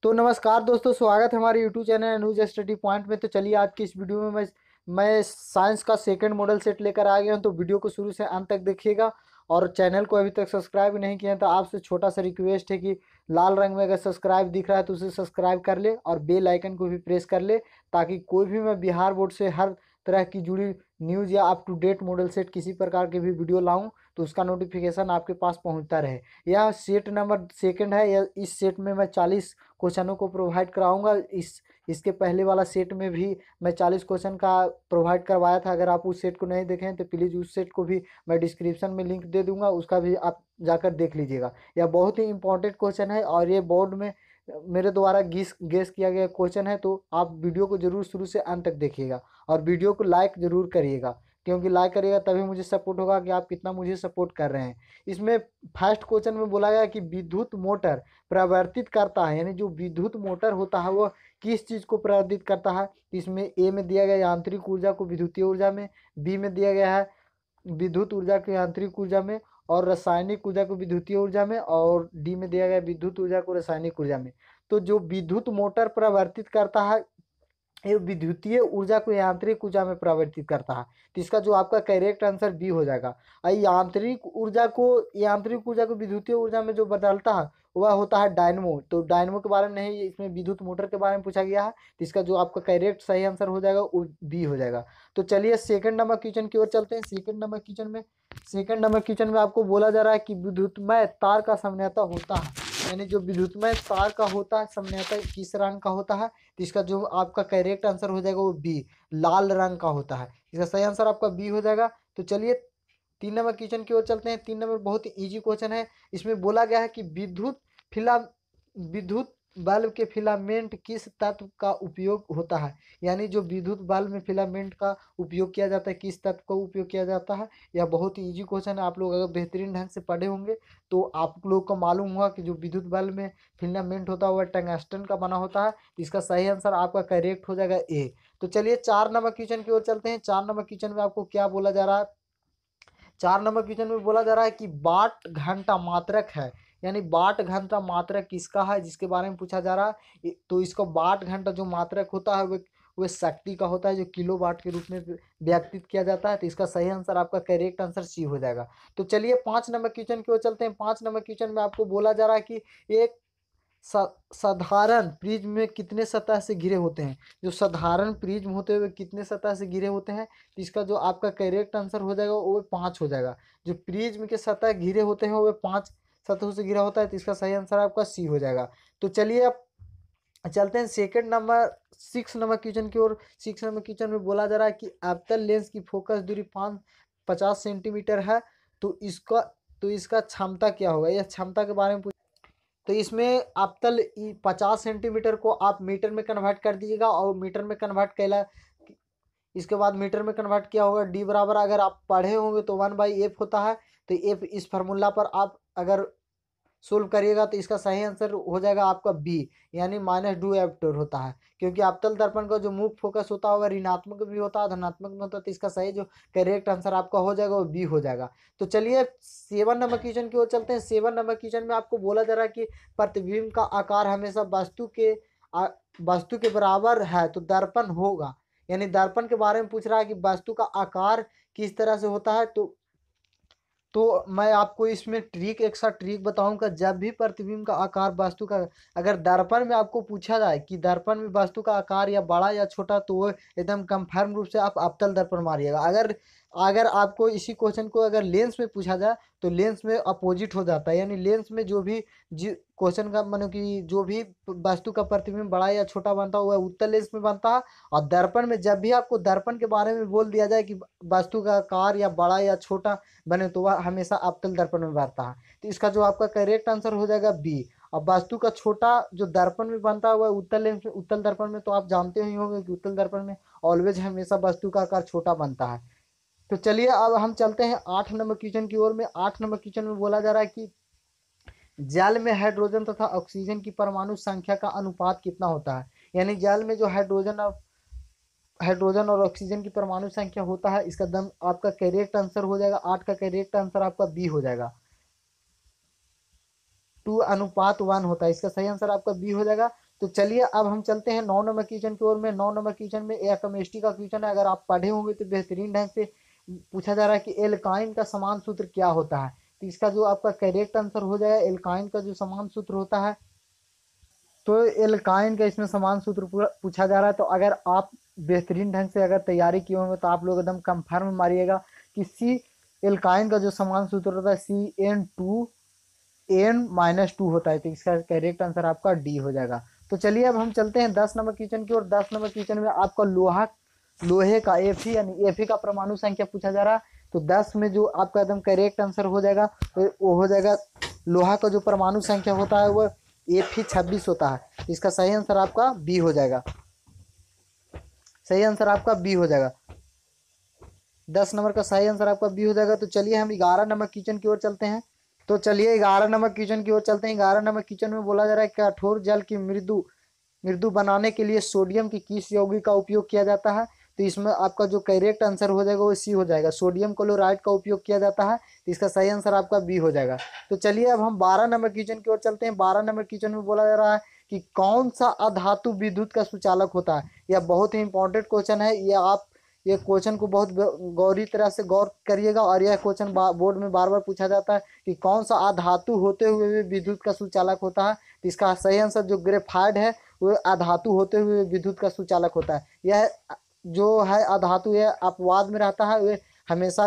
तो नमस्कार दोस्तों, स्वागत है हमारे YouTube channel news study point में। तो चलिए आज की इस वीडियो में मैं साइंस का सेकंड मॉडल सेट लेकर आ गया हूं। तो वीडियो को शुरू से अंत तक देखिएगा और चैनल को अभी तक सब्सक्राइब नहीं किया है तो आपसे छोटा सा रिक्वेस्ट है कि लाल रंग में अगर सब्सक्राइब दिख रहा है तो उसे सब्सक्राइब कर ले और बेल आइकन को भी प्रेस कर ले, ताकि कोई भी मैं बिहार बोर्ड से हर तरह की जुड़ी न्यूज़ या up to date model set किसी प्रकार के भी वीडियो लाऊं तो उसका नोटिफिकेशन आपके पास पहुंचता रहे। यह सेट नंबर सेकंड है। यह इस सेट में मैं 40 क्वेश्चनों को प्रोवाइड कराऊंगा। इसके पहले वाला सेट में भी मैं 40 क्वेश्चन का प्रोवाइड करवाया था। अगर आप उस सेट को नहीं देखें तो प्लीज़ उस सेट को भी मैं डिस्क्रिप्शन में लिंक दे दूंगा, उसका भी आप जाकर देख लीजिएगा। यह बहुत ही इंपॉर्टेंट क्वेश्चन है और ये बोर्ड में मेरे द्वारा गेस किया गया क्वेश्चन है। तो आप वीडियो को जरूर शुरू से अंत तक देखिएगा और वीडियो को लाइक जरूर करिएगा, क्योंकि लाइक करिएगा तभी मुझे सपोर्ट होगा कि आप कितना मुझे सपोर्ट कर रहे हैं। इसमें फर्स्ट क्वेश्चन में बोला गया कि विद्युत मोटर प्रवर्तित करता है, यानी जो विद्युत मोटर होता है वो किस चीज़ को प्रवर्तित करता है। इसमें ए में दिया गया यांत्रिक ऊर्जा को विद्युतीय ऊर्जा में, बी में दिया गया है विद्युत ऊर्जा को यांत्रिक ऊर्जा में, और रासायनिक ऊर्जा को विद्युतीय ऊर्जा में, और डी में दिया गया विद्युत ऊर्जा को रासायनिक ऊर्जा में। तो जो विद्युत मोटर प्रवर्तित करता है ये विद्युतीय ऊर्जा को यांत्रिक ऊर्जा में परिवर्तित करता है। तो इसका जो आपका करेक्ट आंसर बी हो जाएगा। और यांत्रिक ऊर्जा को विद्युतीय ऊर्जा में जो बदलता है वह होता है डायनमो। तो डायनमो के बारे में नहीं, इसमें विद्युत मोटर के बारे में पूछा गया है। तो इसका जो आपका करेक्ट सही आंसर हो जाएगा वो बी हो जाएगा। तो चलिए सेकंड नंबर क्वेश्चन की ओर चलते हैं। सेकंड नंबर क्वेश्चन में आपको बोला जा रहा है कि विद्युतमय तार का समन्वयता होता है, यानी जो विद्युतमय तार का होता है समन्वयता किस रंग का होता है। तो इसका जो आपका करेक्ट आंसर हो जाएगा वो बी, लाल रंग का होता है। इसका सही आंसर आपका बी हो जाएगा। तो चलिए 3 नंबर क्वेश्चन की ओर चलते हैं। 3 नंबर बहुत ही इजी क्वेश्चन है। इसमें बोला गया है कि विद्युत बल्ब के फिलामेंट किस तत्व का उपयोग होता है, यानी जो विद्युत बल्ब में फिलामेंट का उपयोग किया जाता है किस तत्व का उपयोग किया जाता है। यह बहुत ही इजी क्वेश्चन है। आप लोग अगर बेहतरीन ढंग से पढ़े होंगे तो आप लोग को मालूम होगा कि जो विद्युत बल्ब में फिलामेंट होता है वह टंगस्टन का बना होता है। इसका सही आंसर आपका करेक्ट हो जाएगा ए। तो चलिए 4 नंबर क्वेश्चन की ओर चलते हैं। 4 नंबर क्वेश्चन में आपको क्या बोला जा रहा है। 4 नंबर क्वेश्चन में बोला जा रहा है कि वाट घंटा मात्रक है, यानी वाट घंटा मात्रक किसका है जिसके बारे में पूछा जा रहा है। तो इसको वाट घंटा जो मात्रक होता है वह शक्ति का होता है, जो किलो वाट के रूप में व्यक्तित किया जाता है। तो इसका सही आंसर आपका करेक्ट आंसर सी हो जाएगा। तो चलिए 5 नंबर क्वेश्चन की ओर चलते हैं। 5 नंबर क्वेश्चन में आपको बोला जा रहा है कि एक साधारण प्रिज्म में कितने सतह से घिरे होते हैं। जो साधारण प्रिज्म होते हुए कितने सतह से घिरे होते हैं। तो इसका जो आपका करेक्ट आंसर हो जाएगा वो 5 हो जाएगा। जो प्रिज्म के सतह घिरे होते हैं वो 5 सतहों से घिरा होता है। तो इसका सही आंसर आपका सी हो जाएगा। तो चलिए अब चलते हैं सेकंड नंबर 6 नंबर क्वेश्चन की ओर। 6 नंबर क्वेश्चन में बोला जा रहा है कि अवतल लेंस की फोकस दूरी 50 सेंटीमीटर है। तो इसका क्षमता क्या होगा। यह क्षमता के बारे में तो इसमें अवतल 50 सेंटीमीटर को आप मीटर में कन्वर्ट कर दीजिएगा, और मीटर में कन्वर्ट कैला इसके बाद मीटर में कन्वर्ट किया होगा डी बराबर, अगर आप पढ़े होंगे तो 1/f होता है। तो एफ इस फार्मूला पर आप अगर सोल्व करिएगा तो इसका सही आंसर हो जाएगा आपका बी, यानी -2f होता है। क्योंकि अवतल दर्पण का जो मुख्य फोकस होता है वह ऋणात्मक भी होता है धनात्मक भी होता है। तो इसका सही जो करेक्ट आंसर आपका हो जाएगा वो बी हो जाएगा। तो चलिए 7 नंबर क्वेश्चन की ओर चलते हैं। 7 नंबर क्वेश्चन में आपको बोला जा रहा है कि प्रतिबिंब का आकार हमेशा वस्तु के बराबर है तो दर्पण होगा, यानी दर्पण के बारे में पूछ रहा है कि वस्तु का आकार किस तरह से होता है। तो मैं आपको इसमें एक सा ट्रिक बताऊंगा। जब भी प्रतिबिंब का आकार वस्तु का, अगर दर्पण में आपको पूछा जाए कि दर्पण में वस्तु का आकार या बड़ा या छोटा, तो वो एकदम कंफर्म रूप से आप अवतल दर्पण मारिएगा। अगर अगर आपको इसी क्वेश्चन को अगर लेंस में पूछा जाए तो लेंस में अपोजिट हो जाता है, यानी लेंस में जो भी क्वेश्चन का मानो कि जो भी वस्तु का प्रतिबिंब बड़ा या छोटा बनता है वह उत्तल लेंस में बनता है। और दर्पण में जब भी आपको दर्पण के बारे में बोल दिया जाए कि वस्तु का आकार या बड़ा या छोटा बने तो वह हमेशा अवतल दर्पण में बनता है। तो इसका जो आपका करेक्ट आंसर हो जाएगा बी। अब वस्तु का छोटा जो दर्पण में बनता है वह उत्तल दर्पण में, तो आप जानते ही होंगे कि उत्तल दर्पण में ऑलवेज हमेशा वस्तु का आकार छोटा बनता है। तो चलिए अब हम चलते हैं 8 नंबर क्वेश्चन की ओर में। 8 नंबर क्वेश्चन में बोला जा रहा है कि जल में हाइड्रोजन तथा ऑक्सीजन की परमाणु संख्या का अनुपात कितना होता है, यानी जल में जो हाइड्रोजन और ऑक्सीजन की परमाणु संख्या होता है। इसका दम आपका करेक्ट आंसर हो जाएगा 8 का करेक्ट आंसर आपका बी हो जाएगा। 2:1 होता है। इसका सही आंसर आपका बी हो जाएगा। तो चलिए अब हम चलते हैं 9 नंबर क्वेश्चन की ओर में। 9 नंबर क्वेश्चन में यह केमिस्ट्री का क्वेश्चन है, अगर आप पढ़े होंगे तो बेहतरीन ढंग से पूछा जा रहा है कि एल्काइन का समान सूत्र क्या होता है। तो इसका जो आपका करेक्ट आंसर हो जाएगा, एल्काइन का जो समान सूत्र होता है, तो एल्काइन का इसमें समान सूत्र पूछा जा रहा है। तो अगर आप बेहतरीन ढंग से अगर तैयारी किए होंगे तो आप लोग एकदम कंफर्म मारिएगा कि सी एल्काइन का जो समान सूत्र होता है CN2N-2 होता है। तो इसका करेक्ट आंसर आपका डी हो जाएगा। तो चलिए अब हम चलते हैं 10 नंबर क्वेश्चन की ओर। 10 नंबर क्वेश्चन में आपका लोहे का Fe यानी Fe का परमाणु संख्या पूछा जा रहा है। तो 10 में जो आपका एकदम करेक्ट आंसर हो जाएगा वो हो जाएगा, लोहा का जो परमाणु संख्या होता है वो Fe26 होता है। इसका सही आंसर आपका बी हो जाएगा। सही आंसर आपका बी हो जाएगा। 10 नंबर का सही आंसर आपका बी हो जाएगा। तो चलिए हम 11 नंबर क्वेश्चन की ओर चलते हैं। तो चलिए 11 नंबर क्वेश्चन की ओर चलते हैं। 11 नंबर क्वेश्चन में बोला जा रहा है कठोर जल की मृदु मृदु बनाने के लिए सोडियम की किस यौगिक का उपयोग किया जाता है। तो इसमें आपका जो करेक्ट आंसर हो जाएगा वो सी हो जाएगा, सोडियम क्लोराइड का उपयोग किया जाता है। तो इसका सही आंसर आपका बी हो जाएगा। तो चलिए अब हम 12 नंबर क्वेश्चन की ओर चलते हैं। 12 नंबर क्वेश्चन में बोला जा रहा है कि कौन सा अधातु विद्युत का सुचालक होता है। यह बहुत ही इंपॉर्टेंट क्वेश्चन है। ये क्वेश्चन को बहुत गौरी तरह से गौर करिएगा, और यह क्वेश्चन बोर्ड में बार बार पूछा जाता है कि कौन सा अधातु होते हुए भी विद्युत का सुचालक होता है। तो इसका सही आंसर जो ग्रेफाइट है वो अधातु होते हुए विद्युत का सुचालक होता है। यह जो है अधातु, यह अपवाद में रहता है, वे हमेशा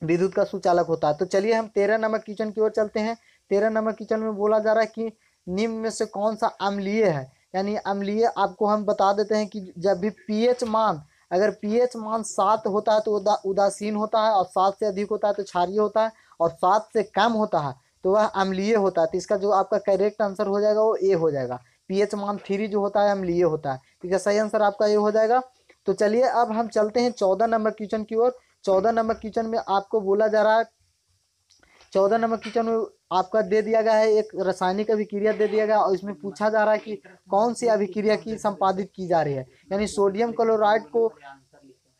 विद्युत का सुचालक होता है। तो चलिए हम 13 नंबर क्वेश्चन की ओर चलते हैं। 13 नंबर क्वेश्चन में बोला जा रहा है कि निम्न में से कौन सा अम्लीय है। यानी अम्लीय आपको हम बता देते हैं कि जब भी पीएच मान, अगर पीएच मान 7 होता है तो उदासीन होता है, और 7 से अधिक होता है तो क्षारीय होता है, और 7 से कम होता है तो वह अम्लीय होता है। तो इसका जो आपका करेक्ट आंसर हो जाएगा वो ए हो जाएगा। पीएच मान 3 जो होता है अम्लीय होता है। ठीक है, सही आंसर आपका ए हो जाएगा। तो चलिए अब हम चलते हैं 14 नंबर क्वेश्चन की ओर। 14 नंबर क्वेश्चन में आपको बोला जा रहा है, 14 नंबर क्वेश्चन में आपका दे दिया गया है, एक रासायनिक अभिक्रिया दे दिया गया, और इसमें पूछा जा रहा है कि कौन सी अभिक्रिया की संपादित की जा रही है। यानी सोडियम क्लोराइड को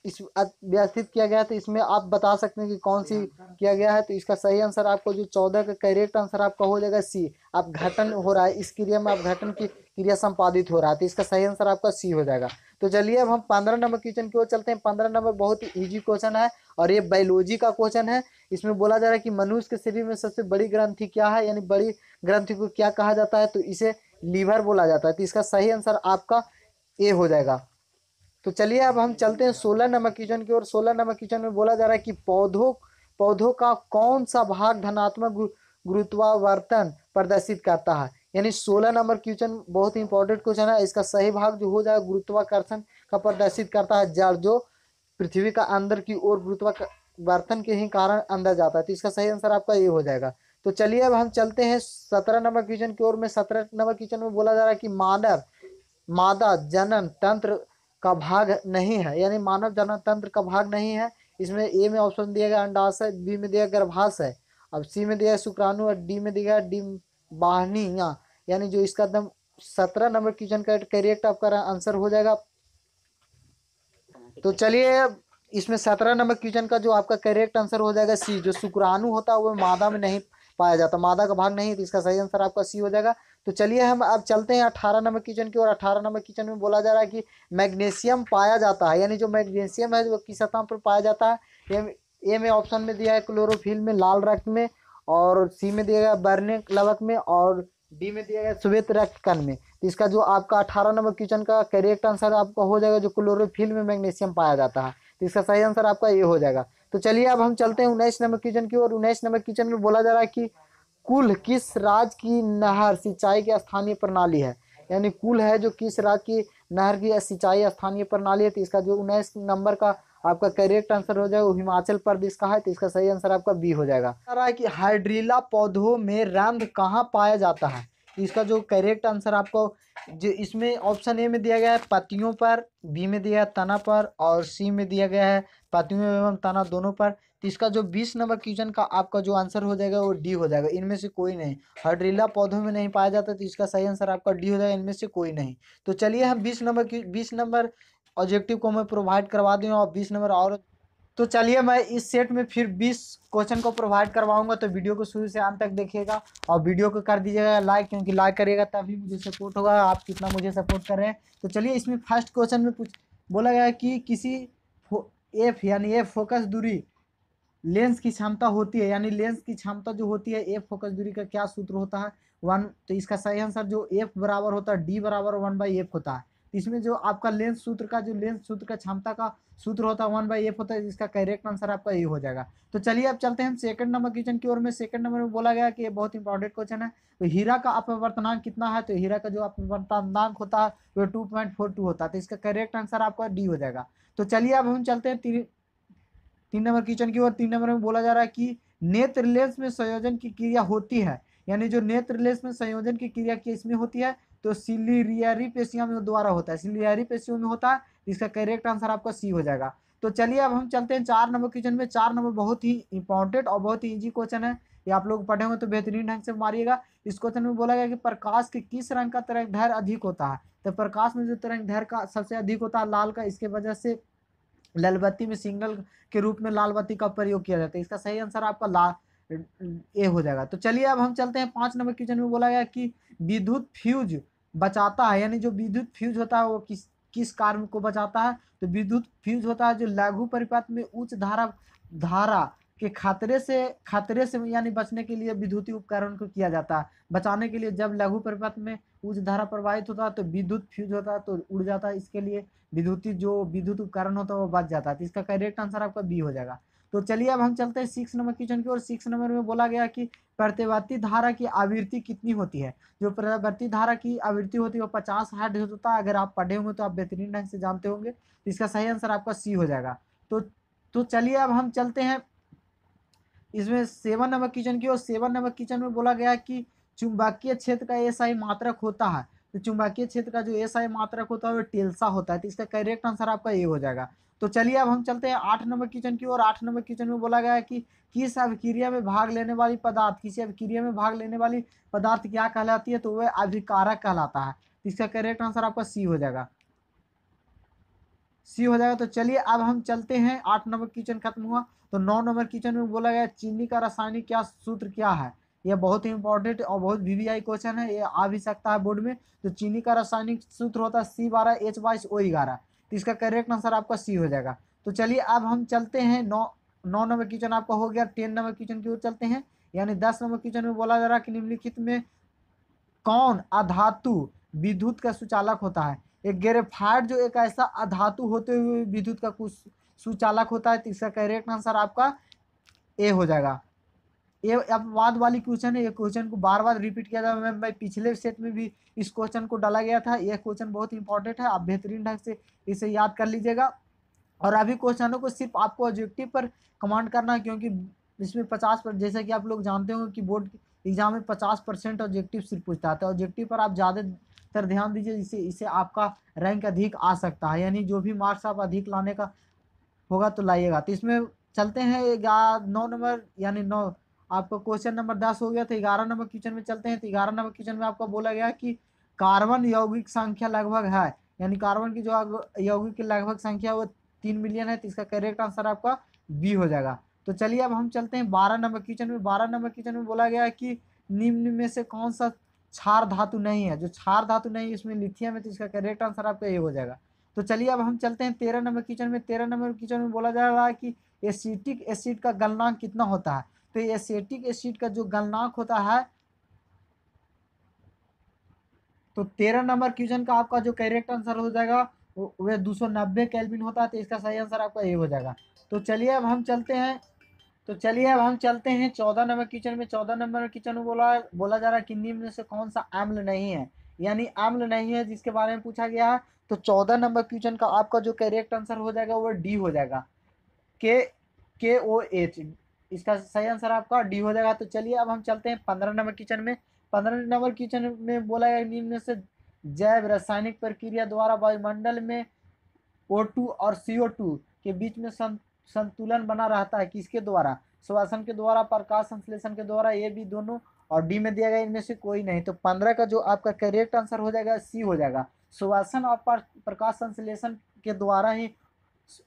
इस व्यवस्थित किया गया है। तो इसमें आप बता सकते हैं कि कौन सी किया गया है। तो इसका सही आंसर आपको जो 14 का करेक्ट आंसर आपका हो जाएगा सी। आप घटन हो रहा है, इस क्रिया में आप घटन की क्रिया संपादित हो रहा है। तो इसका सही आंसर आपका सी हो जाएगा। तो चलिए अब हम 15 नंबर क्वेश्चन की ओर चलते हैं। 15 नंबर बहुत ही ईजी क्वेश्चन है, और ये बायोलॉजी का क्वेश्चन है। इसमें बोला जा रहा है कि मनुष्य के शरीर में सबसे बड़ी ग्रंथि क्या है, यानी बड़ी ग्रंथि को क्या कहा जाता है। तो इसे लीवर बोला जाता है। तो इसका सही आंसर आपका ए हो जाएगा। तो चलिए अब हम चलते हैं 16 नंबर क्वेश्चन की ओर। 16 नंबर क्वेश्चन में बोला जा रहा है कि पौधों का कौन सा भाग धनात्मक गुरुत्वावर्तन प्रदर्शित करता है। यानी 16 नंबर क्वेश्चन बहुत ही इंपॉर्टेंट क्वेश्चन है। इसका सही भाग जो हो जाएगा गुरुत्वाकर्षण का प्रदर्शित करता है जड़, जो पृथ्वी का अंदर की ओर गुरुत्वाकर्षण के ही कारण अंदर जाता है। तो इसका सही आंसर आपका ये हो जाएगा। तो चलिए अब हम चलते हैं 17 नंबर क्वेश्चन की ओर में। 17 नंबर क्वेश्चन में बोला जा रहा है कि मादा जनन तंत्र का भाग नहीं है। यानी मानव जनन तंत्र का भाग नहीं है। इसमें ए में ऑप्शन दिया गया अंडाशय, बी में दिया गर्भाशय, अब सी में दिया शुक्राणु, और डी में दिया डिम्बाणुया। यानी जो इसका एकदम 17 नंबर क्वेश्चन का करेक्ट आपका आंसर हो जाएगा। तो चलिए इसमें 17 नंबर क्वेश्चन का जो आपका करेक्ट आंसर हो जाएगा सी। जो शुक्राणु होता है वो मादा में नहीं पाया जाता, मादा का भाग नहीं। तो इसका सही आंसर आपका सी हो जाएगा। तो चलिए हम अब चलते हैं 18 नंबर क्वेश्चन की ओर। 18 नंबर क्वेश्चन में बोला जा रहा है कि मैग्नीशियम पाया जाता है। यानी जो मैग्नीशियम है वो किस सतह पर पाया जाता है। ए में ऑप्शन में दिया है क्लोरोफिल में, लाल रक्त में, और सी में दिया गया बर्ने लवक में, और डी में दिया गया श्वेत रक्त कण में। तो इसका जो आपका 18 नंबर क्वेश्चन का करेक्ट आंसर आपका हो जाएगा जो क्लोरोफिल में मैग्नीशियम पाया जाता है। तो इसका सही आंसर आपका ये हो जाएगा। तो चलिए अब हम चलते हैं 19 नंबर क्वेश्चन की ओर। 19 नंबर क्वेश्चन में बोला जा रहा है कि कुल किस राज्य की नहर सिंचाई की स्थानीय प्रणाली है। यानी कुल है जो किस राज्य की नहर की सिंचाई स्थानीय प्रणाली है। तो इसका जो 19 नंबर का आपका करेक्ट आंसर हो जाएगा वो हिमाचल प्रदेश का है। तो इसका सही आंसर आपका बी हो जाएगा। रहा है कि हाइड्रीला पौधों में रंध्र कहाँ पाया जाता है। तो इसका जो करेक्ट आंसर आपको जो इसमें ऑप्शन ए में दिया गया है पत्तियों पर, बी में दिया है तना पर, और सी में दिया गया है पत्तियों एवं तना दोनों पर। तो इसका जो 20 नंबर क्वेश्चन का आपका जो आंसर हो जाएगा वो डी हो जाएगा। इनमें से कोई नहीं, हाइड्रीला पौधों में नहीं पाया जाता। तो इसका सही आंसर आपका डी हो जाएगा, इनमें से कोई नहीं। तो चलिए हम 20 नंबर ऑब्जेक्टिव को मैं प्रोवाइड करवा दूँ, और 20 नंबर और तो चलिए मैं इस सेट में फिर 20 क्वेश्चन को प्रोवाइड करवाऊंगा, तो वीडियो को शुरू से अंत तक देखिएगा और वीडियो को कर दीजिएगा लाइक, क्योंकि लाइक करिएगा तभी मुझे सपोर्ट होगा, आप कितना मुझे सपोर्ट कर रहे हैं। तो चलिए इसमें फर्स्ट क्वेश्चन में पूछ बोला गया है कि किसी एफ यानी एफ फोकस दूरी लेंस की क्षमता होती है, यानी लेंस की क्षमता जो होती है एफ फोकस दूरी का क्या सूत्र होता है, वन। तो इसका सही आंसर जो एफ बराबर होता है डी बराबर 1/f होता है। तो इसमें जो आपका लेंस सूत्र का जो लेंस सूत्र का क्षमता का सूत्र होता है 1/f होता है, इसका करेक्ट आंसर आपका ये हो जाएगा। तो चलिए अब चलते हैं हम सेकंड नंबर क्वेश्चन की ओर में। सेकंड नंबर में बोला गया कि ये बहुत इंपॉर्टेंट क्वेश्चन है। तो हीरा का अपवर्तनांक कितना है, तो हीरा का जो अपवर्तनांक होता है वो 2.42 होता है। तो इसका करेक्ट आंसर आपका डी हो जाएगा। तो चलिए अब हम चलते हैं 3 नंबर क्वेश्चन की ओर। 3 नंबर में बोला जा रहा है कि नेत्र लेंस में संयोजन की क्रिया होती है, यानी जो नेत्र लेंस में संयोजन की क्रिया किसमें होती है, तो सिलियरी पेशियों में द्वारा होता है, सिलियरी पेशियों में होता है। इसका करेक्ट आंसर आपका सी हो जाएगा। तो चलिए अब हम चलते हैं 4 नंबर क्वेश्चन में। 4 नंबर बहुत ही इंपॉर्टेंट और बहुत ही इजी क्वेश्चन है, ये आप लोग पढ़े होंगे तो बेहतरीन ढंग से मारिएगा। इस क्वेश्चन में बोला गया कि प्रकाश के किस रंग का तरंगदैर्घ्य अधिक होता है, तो प्रकाश में जो तरंगदैर्घ्य का सबसे अधिक होता है लाल का, इसके वजह से लाल बत्ती में सिग्नल के रूप में लाल बत्ती का प्रयोग किया जाता है। इसका सही आंसर आपका ए हो जाएगा। तो चलिए अब हम चलते हैं 5 नंबर क्वेश्चन में। बोला गया कि विद्युत फ्यूज बचाता है, यानी जो विद्युत फ्यूज होता है वो किस किस कार्य को बचाता है, तो विद्युत फ्यूज होता है जो लघु परिपथ में उच्च धारा धारा के खतरे से यानी बचने के लिए विद्युतीय उपकरण को किया जाता है। बचाने के लिए जब लघु परिपथ में उच्च धारा प्रवाहित होता है तो विद्युत फ्यूज होता है तो उड़ जाता है, इसके लिए विद्युत उपकरण होता है वो बच जाता है। तो इसका करेक्ट आंसर आपका बी हो जाएगा। तो चलिए अब हम चलते हैं 6 नंबर क्वेश्चन की ओर। 6 नंबर में बोला गया कि प्रतिवर्ती धारा की आवृत्ति कितनी होती है, जो प्रतिवर्ती धारा की आवृत्ति होती है वो 50 हर्ट्ज होता है। अगर आप पढ़े होंगे तो आप बेहतरीन ढंग से जानते होंगे। तो इसका सही आंसर आपका सी हो जाएगा। तो चलिए अब हम चलते हैं इसमें 7 नंबर क्वेश्चन की ओर। 7 नंबर क्वेश्चन में बोला गया कि चुंबकीय क्षेत्र का एसआई मात्रक होता है, तो चुंबकीय क्षेत्र का जो एसआई मात्रक होता है वो टेल्सा होता है। तो इसका करेक्ट आंसर आपका ये हो जाएगा। तो चलिए अब हम चलते हैं 8 नंबर क्वेश्चन की ओर। 8 नंबर क्वेश्चन में बोला गया है कि किस अभिक्रिया में भाग लेने वाली पदार्थ किसी अभिक्रिया में भाग लेने वाली पदार्थ क्या कहलाती है, तो वह अभिकारक कहलाता है। तो इसका करेक्ट आंसर आपका सी हो जाएगा, सी हो जाएगा। तो चलिए अब हम चलते हैं 8 नंबर क्वेश्चन खत्म हुआ। तो 9 नंबर क्वेश्चन में बोला गया चीनी का रासायनिक क्या सूत्र क्या है, यह बहुत ही इंपॉर्टेंट और बहुत वीवीआई क्वेश्चन है, ये आ भी सकता है बोर्ड में। तो चीनी का रासायनिक सूत्र होता है C12H22O11। तो इसका करेक्ट आंसर आपका सी हो जाएगा। तो चलिए अब हम चलते हैं 9 नंबर क्वेश्चन आपका हो गया। 10 नंबर क्वेश्चन की ओर चलते हैं, यानी 10 नंबर क्वेश्चन में बोला जा रहा है कि निम्नलिखित में कौन अधातु विद्युत का सुचालक होता है। एक ग्रेफाइट जो एक ऐसा अधातु होते हुए विद्युत का कुछ सुचालक होता है। तो इसका करेक्ट आंसर आपका ए हो जाएगा। ये अपवाद वाली क्वेश्चन है, ये क्वेश्चन को बार बार रिपीट किया जाए। मैं पिछले सेट में भी इस क्वेश्चन को डाला गया था। यह क्वेश्चन बहुत इंपॉर्टेंट है, आप बेहतरीन ढंग से इसे याद कर लीजिएगा। और अभी क्वेश्चनों को सिर्फ आपको ऑब्जेक्टिव पर कमांड करना है, क्योंकि इसमें 50% जैसा कि आप लोग जानते होंगे कि बोर्ड एग्जाम में 50% ऑब्जेक्टिव सिर्फ पूछता है। तो ऑब्जेक्टिव पर आप ज़्यादातर ध्यान दीजिए, इससे आपका रैंक अधिक आ सकता है, यानी जो भी मार्क्स आप अधिक लाने का होगा तो लाइएगा। तो इसमें चलते हैं 9 नंबर यानी 9 आपका क्वेश्चन नंबर 10 हो गया। तो 11 नंबर क्वेश्चन में चलते हैं। तो 11 नंबर क्वेश्चन में आपको बोला गया कि कार्बन यौगिक संख्या लगभग है, यानी कार्बन की जो यौगिक की लगभग संख्या वो 3 मिलियन है। तो इसका करेक्ट आंसर आपका बी हो जाएगा। तो चलिए अब हम चलते हैं 12 नंबर क्वेश्चन में। 12 नंबर क्वेश्चन में बोला गया है कि निम्न में से कौन सा क्षार धातु नहीं है, जो क्षार धातु नहीं इसमें लिथियम है। तो इसका करेक्ट आंसर आपका ये हो जाएगा। तो चलिए अब हम चलते हैं 13 नंबर क्वेश्चन में। 13 नंबर क्वेश्चन में बोला जा रहा है कि एसिटिक एसिड का गलनांक कितना होता है। तो एसिटिक एसिड का जो गलनांक होता है, तो 13 नंबर क्वेश्चन का आपका जो करेक्ट आंसर हो जाएगा वह 290 केल्विन होता है। तो इसका सही आंसर आपका ये हो जाएगा। तो चलिए अब हम चलते हैं 14 नंबर क्वेश्चन में। 14 नंबर क्वेश्चन में बोला जा रहा है कि निम्न में से कौन सा अम्ल नहीं है, यानी अम्ल नहीं है जिसके बारे में पूछा गया है। तो 14 नंबर क्वेश्चन का आपका जो करेक्ट आंसर हो जाएगा वो डी हो जाएगा, KOH। इसका सही आंसर आपका डी हो जाएगा। तो चलिए अब हम चलते हैं 15 नंबर क्वेश्चन में। 15 नंबर क्वेश्चन में बोला गया निम्न से जैव रासायनिक प्रक्रिया द्वारा वायुमंडल में O2 और CO2 के बीच में संतुलन बना रहता है, किसके द्वारा, श्वसन के द्वारा, प्रकाश संश्लेषण के द्वारा, ये भी दोनों, और डी में दिया गया इनमें से कोई नहीं। तो 15 का जो आपका करेक्ट आंसर हो जाएगा सी हो जाएगा। श्वसन और प्रकाश संश्लेषण के द्वारा ही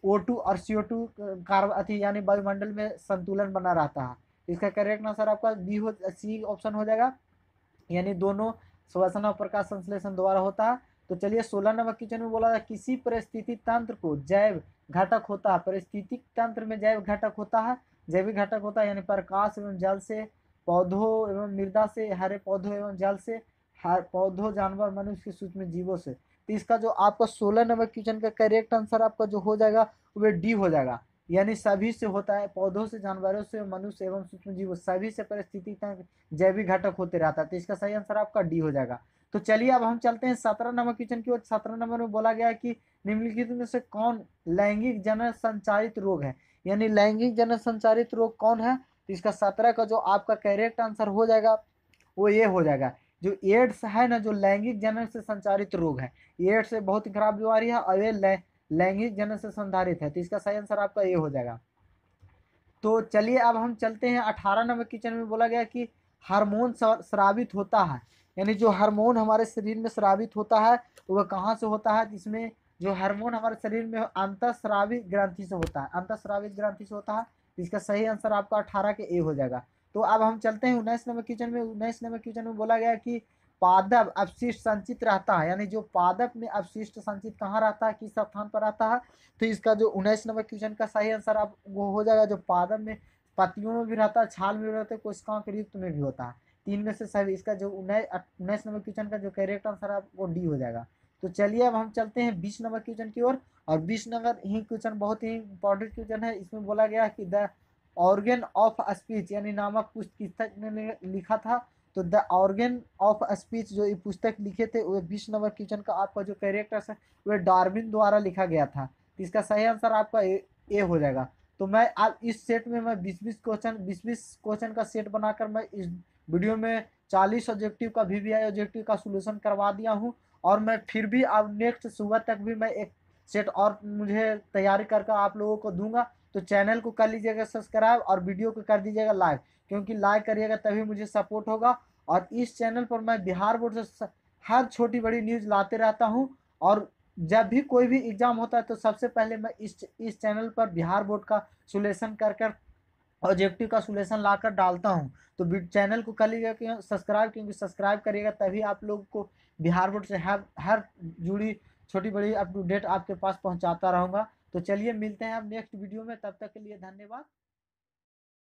O2 और CO2 कार्बन यानी वायुमंडल में संतुलन बना रहता है। इसका करेक्ट आंसर आपका सी ऑप्शन हो जाएगा, यानी दोनों श्वसन और प्रकाश संश्लेषण द्वारा होता है। तो चलिए 16 नंबर क्वेश्चन में बोला किसी परिस्थिति तंत्र को जैव घटक होता है, परिस्थितिक तंत्र में जैव घटक होता है, जैविक घटक होता है, यानी प्रकाश एवं जल से, पौधों एवं मृदा से, हरे पौधों एवं जल से, हर पौधों, जानवर, मनुष्य के सूक्ष्म जीवों से। तो इसका जो आपका 16 नंबर क्वेश्चन का करेक्ट आंसर आपका जो हो जाएगा वह डी हो जाएगा, यानी सभी से होता है, पौधों से, जानवरों से, मनुष्य एवं सूक्ष्म जीवों सभी से परिस्थिति जैविक घटक होते रहता है। तो इसका सही आंसर आपका डी हो जाएगा। तो चलिए अब हम चलते हैं 17 नंबर क्वेश्चन की ओर। 17 नंबर में बोला गया है कि निम्नलिखित में से कौन लैंगिक जनन संचारित रोग है, यानी लैंगिक जनन संचारित रोग कौन है। तो इसका 17 का जो आपका करेक्ट आंसर हो जाएगा वो ये हो जाएगा, जो एड्स है ना, जो लैंगिक जनन से संचारित रोग है, एड्स से बहुत ही खराब बीमारी है और ये लैंगिक जनन से संधारित है। तो इसका सही आंसर आपका ये हो जाएगा। तो चलिए अब हम चलते हैं 18 नंबर क्वेश्चन में बोला गया कि हार्मोन स्रावित होता है, यानी जो हार्मोन हमारे शरीर में स्रावित होता है तो वह कहाँ से होता है। इसमें जो हार्मोन हमारे शरीर में अंतःस्रावित ग्रंथि से होता है, अंतःस्रावित ग्रंथि से होता है। इसका सही आंसर आपका 18 के ए हो जाएगा। तो अब हम चलते हैं 19 नंबर क्वेश्चन में। 19 नंबर क्वेश्चन में बोला गया कि पादप अपशिष्ट संचित रहता है, यानी जो पादप में अपशिष्ट संचित कहाँ रहता है, किस स्थान पर रहता है। तो इसका जो 19 नंबर क्वेश्चन का सही आंसर आप वो हो जाएगा, जो पादप में पत्तियों में भी रहता है, छाल में भी रहता है, कोशिकाओं के युक्त में भी होता है। तीन में से सही, इसका जो 19 नंबर क्वेश्चन का जो करेक्ट आंसर है वो डी हो जाएगा। तो चलिए अब हम चलते हैं 20 नंबर क्वेश्चन की ओर। और 20 नंबर ही क्वेश्चन बहुत ही इंपॉर्टेंट क्वेश्चन है। इसमें बोला गया कि द ऑर्गन ऑफ स्पीच, यानी नामक पुस्तक ने लिखा था। तो द ऑर्गन ऑफ स्पीच जो ये पुस्तक लिखे थे वो 20 नंबर क्वेश्चन का आपका जो करेक्ट आंसर वह डार्विन द्वारा लिखा गया था। तो इसका सही आंसर आपका ए हो जाएगा। तो मैं आज इस सेट में मैं 20-20 क्वेश्चन का सेट बनाकर मैं इस वीडियो में 40 ऑब्जेक्टिव का VVI ऑब्जेक्टिव का सोल्यूशन करवा दिया हूँ। और मैं फिर भी अब नेक्स्ट सुबह तक भी मैं एक सेट और मुझे तैयारी करके आप लोगों को दूंगा। तो चैनल को कर लीजिएगा सब्सक्राइब और वीडियो को कर दीजिएगा लाइक, क्योंकि लाइक करिएगा तभी मुझे सपोर्ट होगा। और इस चैनल पर मैं बिहार बोर्ड से हर छोटी बड़ी न्यूज़ लाते रहता हूँ। और जब भी कोई भी एग्जाम होता है तो सबसे पहले मैं इस चैनल पर बिहार बोर्ड का सोल्यूशन कर कर ऑब्जेक्टिव का सोल्यूशन लाकर डालता हूं। तो चैनल को कर लीजिएगा सब्सक्राइब, क्योंकि सब्सक्राइब करिएगा तभी आप लोगों को बिहार बोर्ड से हर जुड़ी छोटी बड़ी अप टू डेट आपके पास पहुंचाता रहूँगा। तो चलिए मिलते हैं अब नेक्स्ट वीडियो में, तब तक के लिए धन्यवाद।